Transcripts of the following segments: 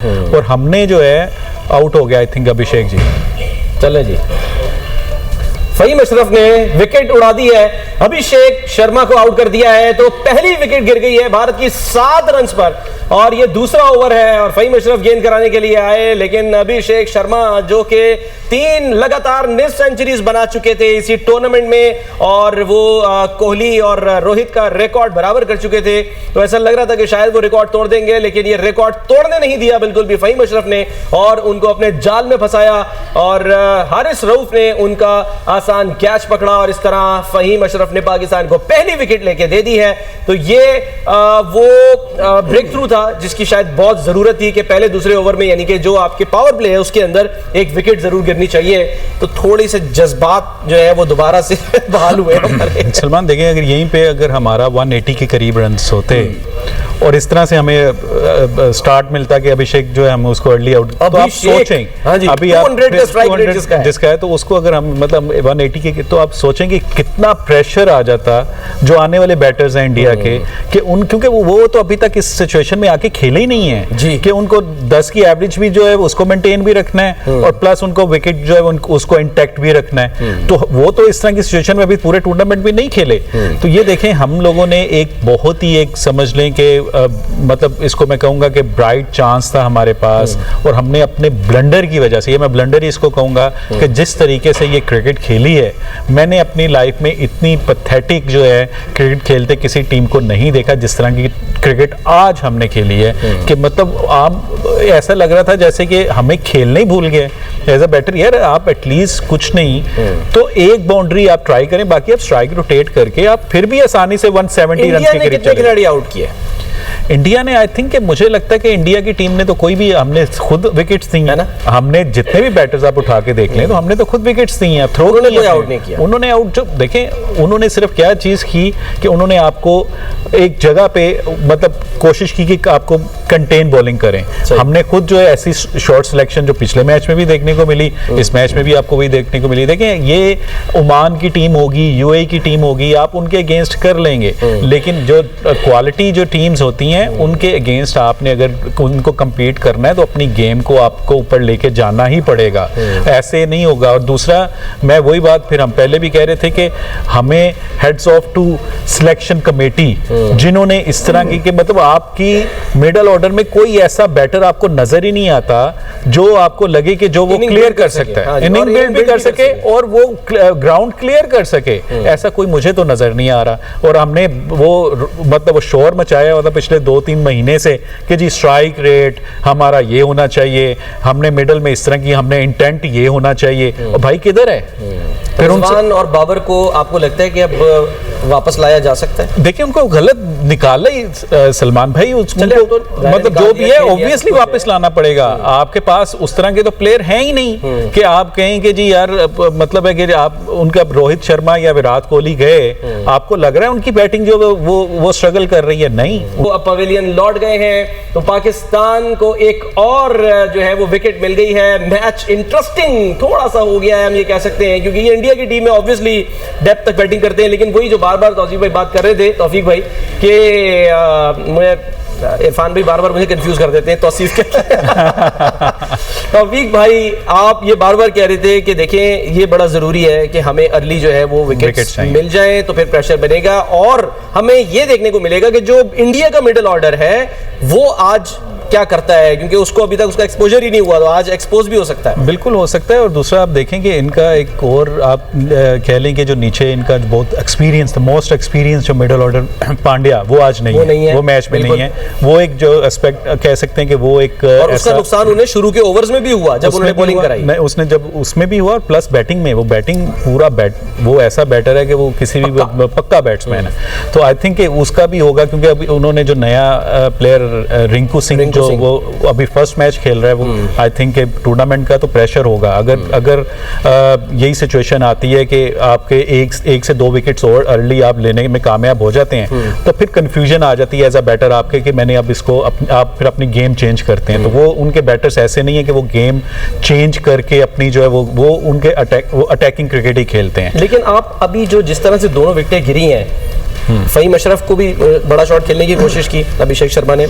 और हमने जो है आउट हो गया आई थिंक अभिषेक जी। चले जी, फहीम अशरफ ने विकेट उड़ा दी है, अभिषेक शर्मा को आउट कर दिया है, तो पहली विकेट गिर गई है भारत की 7 रन पर और ये दूसरा ओवर है और फहीम अशरफ गेंद कराने के लिए आए, लेकिन अभिषेक शर्मा जो कि 3 लगातार मिस सेंचुरीज बना चुके थे इसी टूर्नामेंट में और वो कोहली और रोहित का रिकॉर्ड बराबर कर चुके थे, तो ऐसा लग रहा था कि शायद वो रिकॉर्ड तोड़ देंगे, लेकिन ये रिकॉर्ड तोड़ने नहीं दिया बिल्कुल भी फहीम अशरफ ने और उनको अपने जाल में फंसाया और हारिस रऊफ ने उनका आसान कैच पकड़ा और इस तरह फहीम अशरफ ने पाकिस्तान को पहली विकेट लेके दे दी है। तो ये वो ब्रेक थ्रू था जिसकी शायद बहुत जरूरत थी कि पहले दूसरे ओवर में, यानी कि जो आपके पावर प्ले है उसके अंदर एक विकेट जरूर गिरनी चाहिए, तो थोड़ी से जज्बात जो है वो दोबारा से बहाल हुए हमारे। सलमान देखें, अगर यहीं पे अगर हमारा 180 के करीब रन होते और इस तरह से हमें स्टार्ट मिलता कि अभिषेक जो है हम उसको अर्ली आउट, तो आप सोचें अभी आप 200 जिसका है तो उसको अगर हम मतलब 180 के, तो आप सोचेंगे कितना प्रेशर आ जाता जो आने वाले बैटर्स हैं इंडिया के कि उन, क्योंकि वो तो अभी तक इस सिचुएशन में आके खेले ही नहीं है जी, कि उनको 10 की एवरेज भी जो है उसको मेंटेन भी रखना है और प्लस उनको विकेट जो है उसको इंटैक्ट भी रखना है, तो वो तो इस तरह की सिचुएशन में अभी पूरे टूर्नामेंट में नहीं खेले। तो ये देखें, हम लोगों ने एक बहुत ही एक समझ लें कि मतलब इसको मैं कहूंगा कि ब्राइट चांस था हमारे पास और हमने अपने ब्लंडर की वजह से, ये मैं ब्लंडर ही इसको कहूंगा कि जिस तरीके से ये क्रिकेट खेली है, मैंने अपनी लाइफ में इतनी पैथेटिक जो है क्रिकेट खेलते किसी टीम को नहीं देखा जिस तरह की क्रिकेट आज हमने खेली है, कि मतलब आप ऐसा लग रहा था जैसे कि हमें खेलना ही भूल गए एज अ बैटर। यार आप एटलीस्ट कुछ नहीं तो एक बाउंड्री आप ट्राई करें, बाकी आप स्ट्राइक रोटेट करके आप फिर भी आसानी से 170 रन के करीब खिलाड़ी आउट किए इंडिया ने। आई थिंक मुझे लगता है कि इंडिया की टीम ने तो कोई भी, हमने खुद विकेट्स दी है ना, हमने जितने भी बैटर्स आप उठा के देख लें तो हमने तो खुद विकेट्स दी हैं, थ्रो उन्होंने कोई आउट नहीं किया। उन्होंने आउट जो देखें, उन्होंने सिर्फ क्या चीज की कि उन्होंने आपको एक जगह पे मतलब कोशिश की कि आपको कंटेन बॉलिंग करें। हमने खुद जो है ऐसी शॉर्ट सिलेक्शन जो पिछले मैच में भी देखने को मिली, इस मैच में भी आपको वही देखने को मिली। देखें, ये ओमान की टीम होगी, यूएई की टीम होगी, आप उनके अगेंस्ट कर लेंगे, लेकिन जो क्वालिटी जो टीम्स होती हैं उनके अगेंस्ट आपने अगर उनको compete करना है तो अपनी गेम को आपको ऊपर लेके जाना ही पड़ेगा, ऐसे नहीं होगा। और दूसरा, मैं वही बात फिर हम पहले भी कह रहे थे कि हमें heads of to selection committee जिन्होंने इस तरह की मतलब आपकी मिडल ऑर्डर में कोई ऐसा बैटर आपको नजर ही नहीं आता जो आपको लगे कि जो वो क्लियर कर सकता है, इनिंग बिल्ड भी कर सके और वो ग्राउंड क्लियर कर सके, ऐसा कोई मुझे तो नजर नहीं आ रहा। और हमने वो मतलब वो शोर मचाया हुआ था पिछले 2-3 महीने से कि जी स्ट्राइक रेट हमारा ये होना चाहिए, हमने मिडल में इस तरह की, हमने इंटेंट ये होना चाहिए, और भाई किधर है? फिर रिजवान और बाबर को आपको लगता है कि अब वापस लाया जा सकता है? देखिए, उनको गलत निकाला ही सलमान भाई, उसको मतलब जो भी है ऑब्वियसली वापस लाना पड़ेगा। आपके पास उस तरह के तो प्लेयर हैं ही नहीं कि आप कहें कि जी यार मतलब है कि आप उनका रोहित शर्मा या विराट कोहली गए, आपको लग रहा है उनकी बैटिंग जो वो स्ट्रगल कर रही है, नहीं। वो अब पवेलियन लौट गए हैं तो पाकिस्तान को एक और जो है वो विकेट मिल गई है। मैच इंटरेस्टिंग थोड़ा सा हो गया है, हम ये कह सकते हैं, क्योंकि ये इंडिया की टीम में ऑब्वियसली डेप्थ तक बैटिंग करते हैं, लेकिन वही जो बार बार तौफीक भाई बात कर रहे थे, तौफीक भाई कि मुझे इरफान भाई बार बार मुझे कंफ्यूज कर देते हैं तौसीफ के तौफीक भाई आप ये बार बार कह रहे थे कि देखें ये बड़ा जरूरी है कि हमें अर्ली जो है वो विकेट्स मिल जाए तो फिर प्रेशर बनेगा और हमें ये देखने को मिलेगा कि जो इंडिया का मिडिल ऑर्डर है वो आज क्या करता है, क्योंकि उसको अभी तक उसका एक्सपोजर ही नहीं हुआ, तो आज एक्सपोज भी हो सकता है। बिल्कुल हो सकता है। और दूसरा आप देखेंगे इनका एक और आप कह लें कि जो नीचे इनका बहुत एक्सपीरियंस, मोस्ट एक्सपीरियंस जो मिडिल ऑर्डर पांड्या, वो आज नहीं है, वो मैच में नहीं है। वो एक जो एस्पेक्ट कह सकते हैं कि वो एक, और उसका नुकसान उन्हें शुरू के ओवर्स में भी हुआ जब उन्होंने बॉलिंग कराई, उसने जब उसमें भी हुआ, और प्लस बैटिंग में वो बैटिंग पूरा वो ऐसा बैटर है कि वो किसी भी पक्का बैट्समैन है। तो आई थिंक उसका भी होगा, क्योंकि अभी उन्होंने जो नया प्लेयर रिंकू सिंह जो वो अभी फर्स्ट मैच खेल रहा है, वो आई थिंक टूर्नामेंट का तो प्रेशर होगा। अगर यही सिचुएशन आती है कि आपके एक से 2 विकेट्स और अर्ली आप लेने में कामयाब हो जाते हैं, तो फिर कंफ्यूजन आ जाती है एज अ बैटर आपके कि मैंने अब इसको आप फिर अपनी गेम चेंज करते हैं। तो वो उनके बैटर्स ऐसे नहीं है कि वो गेम चेंज करके अपनी जो है वो उनके अटैकिंग क्रिकेट ही खेलते हैं। लेकिन आप अभी जो जिस तरह से दोनों विकेटें गिरी हैं फहीम अशरफ को भी बड़ा शॉट खेलने की कोशिश की अभिषेक शर्मा ने,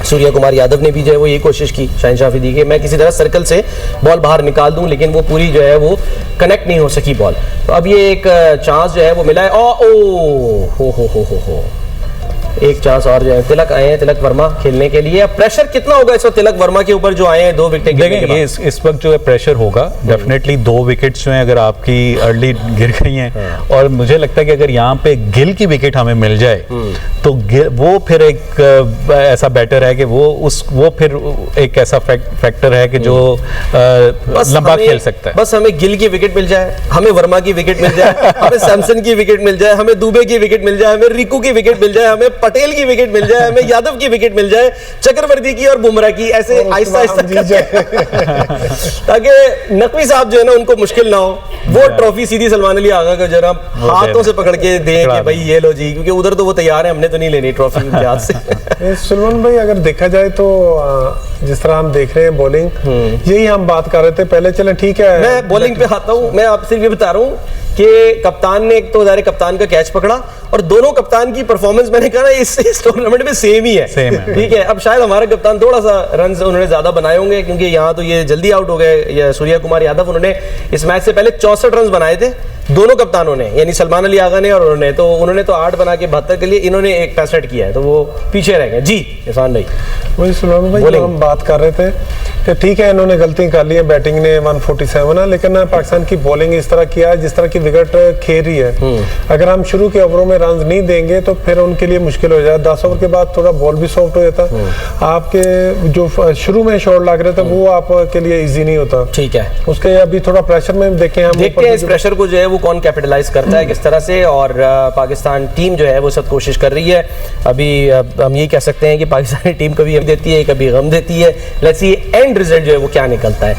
सूर्य कुमार यादव ने भी जो है वो यही कोशिश की शाहिन अफरीदी की मैं किसी तरह सर्कल से बॉल बाहर निकाल दूं, लेकिन वो पूरी जो है वो कनेक्ट नहीं हो सकी बॉल। तो अब ये एक चांस जो है वो मिला है। हो एक चांस और जो है तिलक आए हैं, तिलक वर्मा खेलने के लिए। प्रेशर कितना होगा इस वक्त तिलक वर्मा के ऊपर जो आए हैं 2 विकेट गिरने के बाद? इस वक्त जो है प्रेशर होगा डेफिनेटली। 2 विकेट्स जो हैं अगर आपकी अर्ली गिर गई हैं, और मुझे लगता है कि अगर यहाँ पे गिल की विकेट हमें मिल जाए तो वो फिर एक ऐसा बैटर है कि वो फिर एक ऐसा फैक्टर है कि जो लंबा खेल सकता है। बस हमें गिल की विकेट मिल जाए, हमें वर्मा की विकेट मिल जाए, हमें सैमसन की विकेट मिल जाए, हमें दुबे की विकेट मिल जाए, हमें रिकू की विकेट मिल जाए, हमें पटेल की विकेट मिल जाए, हमें यादव की विकेट मिल जाए, चक्रवर्ती की और बुमराह की, ऐसे आहिस्ता आहिस्ता ताकि नकवी साहब जो है ना उनको मुश्किल ना हो, वो ट्रॉफी सीधी सलमान अली आगा को जरा हाथों से पकड़ के दें कि भाई ये लो जी, क्योंकि उधर तो वो तैयार है, हमने तो नहीं लेनी ट्रॉफी उनके हाथ से। सलमान भाई अगर देखा जाए तो जिस तरह हम देख रहे हैं बॉलिंग, यही हम बात कर रहे थे पहले। चले ठीक है, मैं बॉलिंग पे आता हूँ। मैं आपसे ये बता रहा हूँ कि कप्तान ने एक तो ज़ाहिर कप्तान का कैच पकड़ा, और दोनों कप्तान की परफॉर्मेंस मैंने कहा ना इस टूर्नामेंट में सेम ही है। ठीक है, अब शायद हमारा कप्तान थोड़ा सा रन उन्होंने ज्यादा बनाए होंगे, क्योंकि यहाँ तो ये जल्दी आउट हो गए। सूर्य कुमार यादव उन्होंने इस मैच से पहले 64 रन बनाए थे दोनों कप्तानों ने, यानी सलमान अली आगा ने और उन्होंने तो 8 बना के 72 के लिए, इन्होंने एक 65 किया है, तो वो पीछे रह गए। जी इरफान भाई, वही सलमान भाई जो हम बात कर रहे थे कि ठीक है इन्होंने गलती कर ली है, बैटिंग ने 147 है, लेकिन पाकिस्तान की बॉलिंग इस तरह किया है जिस तरह की विकेट खेल रही है। अगर हम शुरू के ओवरों में रन नहीं देंगे तो फिर उनके लिए मुश्किल हो जाए। 10 ओवर के बाद थोड़ा बॉल भी सॉफ्ट हो जाता, आपके जो शुरू में शॉट लग रहे थे वो आपके लिए इजी नहीं होता। ठीक है, उसके अभी थोड़ा प्रेशर में देखते हैं इस प्रेशर को जो है वो कौन कैपिटलाइज करता है किस तरह से, और पाकिस्तान टीम जो है वो सब कोशिश कर रही है। अभी हम ये कह सकते हैं कि पाकिस्तानी टीम कभी हम देती है, कभी गम देती है। लेट्स सी एंड रिजल्ट जो है वो क्या निकलता है।